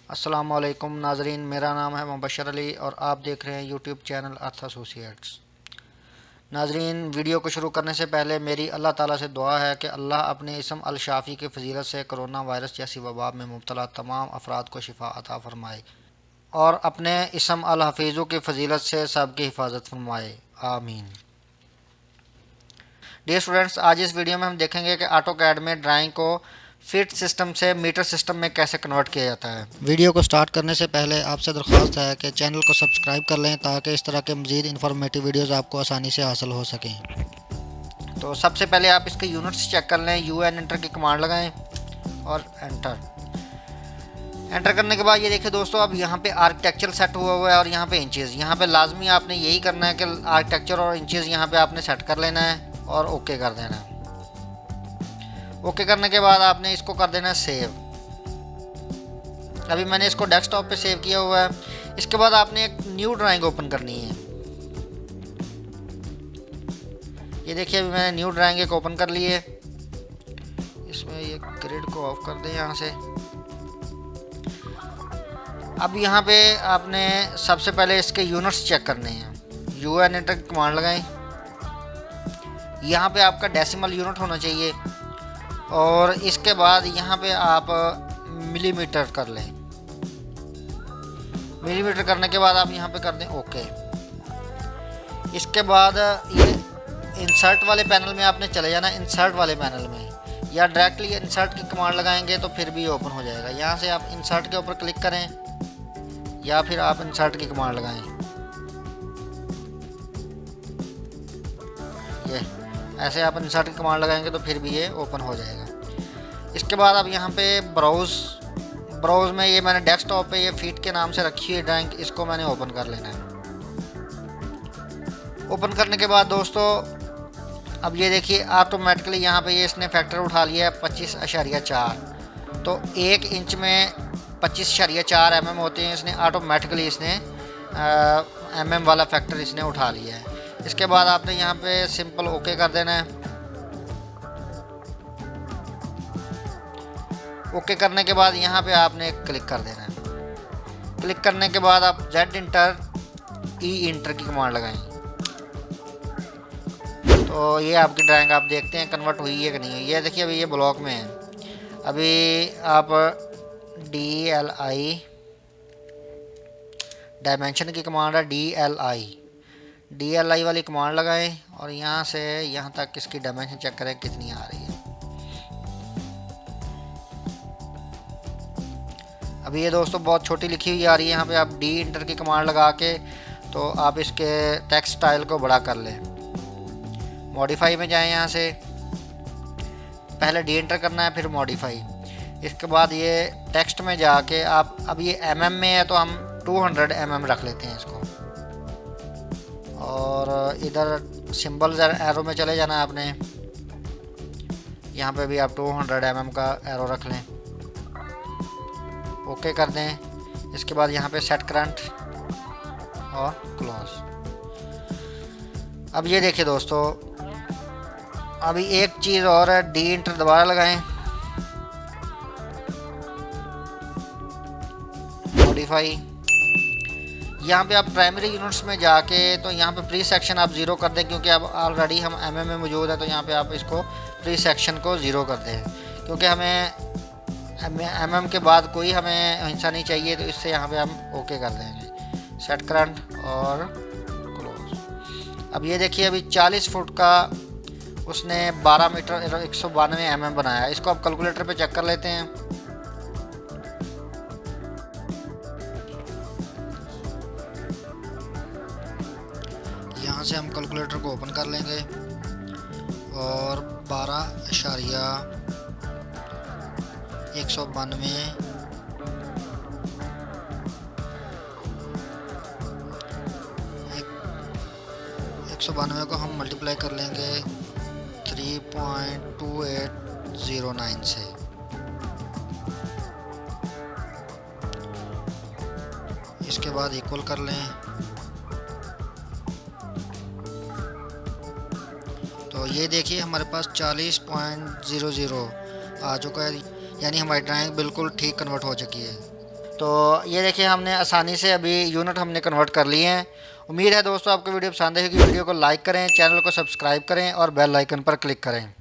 अस्सलाम वालेकुम नाजरीन, मेरा नाम है मुबशर अली और आप देख रहे हैं यूट्यूब चैनल अर्थ एसोसिएट्स। नाजरीन, वीडियो को शुरू करने से पहले मेरी अल्लाह ताला से दुआ है कि अल्लाह अपने इसम अल शाफ़ी की फ़जीलत से कोरोना वायरस जैसी वबा में मुब्तला तमाम अफराद को शिफा अता फ़रमाए और अपने इसम अल हफीज़ों की फ़जीलत से सबकी हिफाजत फरमाए, आमीन। डियर स्टूडेंट्स, आज इस वीडियो में हम देखेंगे कि ऑटो कैड में ड्राइंग को फीट सिस्टम से मीटर सिस्टम में कैसे कन्वर्ट किया जाता है। वीडियो को स्टार्ट करने से पहले आपसे दरख्वास्त है कि चैनल को सब्सक्राइब कर लें ताकि इस तरह के मज़ीद इन्फॉर्मेटिव वीडियोज़ आपको आसानी से हासिल हो सकें। तो सबसे पहले आप इसके यूनिट्स चेक कर लें। UN एंटर की कमांड लगाएं और एंटर करने के बाद ये देखिए दोस्तों, अब यहाँ पे आर्किटेक्चर सेट हुआ हुआ है और यहाँ पे इंचेस। यहाँ पे लाजमी आपने यही करना है कि आर्किटेक्चर और इंचेस यहाँ पे आपने सेट कर लेना है और ओके कर देना है। ओके करने के बाद आपने इसको कर देना है सेव। अभी मैंने इसको डेस्कटॉप पे सेव किया हुआ है। इसके बाद आपने एक न्यू ड्राइंग ओपन करनी है। ये देखिए, अभी मैंने न्यू ड्राइंग एक ओपन कर ली है। इसमें ये ग्रिड को ऑफ कर दें यहाँ से। अब यहाँ पे आपने सबसे पहले इसके यूनिट्स चेक करने हैं। UN एंटर की कमांड लगाएं। यहाँ पे आपका डेसिमल यूनिट होना चाहिए और इसके बाद यहाँ पे आप मिलीमीटर कर लें। मिलीमीटर करने के बाद आप यहाँ पे कर दें ओके। इसके बाद ये इंसर्ट वाले पैनल में आपने चले जाना। इंसर्ट वाले पैनल में या डायरेक्टली इंसर्ट की कमांड लगाएंगे तो फिर भी ओपन हो जाएगा। यहाँ से आप इंसर्ट के ऊपर क्लिक करें या फिर आप इंसर्ट की कमांड लगाएं। ये ऐसे आप इंसर्ट की कमांड लगाएंगे तो फिर भी ये ओपन हो जाएगा। इसके बाद अब यहाँ पे ब्राउज़ में ये मैंने डेस्कटॉप पे ये फीट के नाम से रखी है ड्राइंग, इसको मैंने ओपन कर लेना है। ओपन करने के बाद दोस्तों, अब ये देखिए ऑटोमेटिकली यहाँ पे ये इसने फैक्टर उठा लिया है 25.4। तो 1 इंच में 25.4 mm होते हैं। इसने ऑटोमेटिकली इसने mm वाला फैक्टर इसने उठा लिया है। इसके बाद आपने यहाँ पे सिंपल ओके कर देना है। ओके करने के बाद यहाँ पे आपने क्लिक कर देना है। क्लिक करने के बाद आप Z इंटर इंटर की कमांड लगाएं तो ये आपकी ड्राइंग आप देखते हैं कन्वर्ट हुई है कि नहीं हुई। ये देखिए, अभी ये ब्लॉक में है। अभी आप DLI डायमेंशन की कमांड है DLI वाली कमांड लगाएं और यहाँ से यहाँ तक इसकी डायमेंशन चेक करें कितनी आ रही है। अभी ये दोस्तों बहुत छोटी लिखी हुई आ रही है। यहाँ पे आप D इंटर की कमांड लगा के तो आप इसके टेक्स्ट स्टाइल को बड़ा कर लें। मॉडिफाई में जाएं। यहाँ से पहले D इंटर करना है, फिर मॉडिफाई। इसके बाद ये टेक्स्ट में जाके आप, अब ये mm में है तो हम 200 mm रख लेते हैं इसको। और इधर सिंबल एरो में चले जाना है आपने। यहाँ पे भी आप 200 mm का एरो रख लें। ओके कर दें। इसके बाद यहाँ पे सेट करंट और क्लोज। अब ये देखिए दोस्तों, अभी एक चीज़ और है। D इंटर दोबारा लगाएं। मॉडिफाई। यहाँ पे आप प्राइमरी यूनिट्स में जाके तो यहाँ पे प्री सेक्शन आप 0 कर दें, क्योंकि अब ऑलरेडी हम mm में मौजूद है। तो यहाँ पे आप इसको प्री सेक्शन को 0 कर दें, क्योंकि हमें mm के बाद कोई हमें हिस्सा नहीं चाहिए। तो इससे यहाँ पे हम ओके कर देंगे। सेट करंट और क्लोज। अब ये देखिए, अभी 40 फुट का उसने 12 मीटर 192 mm बनाया। इसको आप कैलकुलेटर पे चेक कर लेते हैं। यहाँ से हम कैलकुलेटर को ओपन कर लेंगे और 12.192 192 को हम मल्टीप्लाई कर लेंगे 3.2809 से। इसके बाद इक्वल कर लें। तो ये देखिए हमारे पास 40.00 आ चुका है, यानी हमारी ड्राइंग बिल्कुल ठीक कन्वर्ट हो चुकी है। तो ये देखिए हमने आसानी से अभी यूनिट हमने कन्वर्ट कर लिए हैं। उम्मीद है दोस्तों आपको वीडियो पसंद है कि वीडियो को लाइक करें, चैनल को सब्सक्राइब करें और बेल आइकन पर क्लिक करें।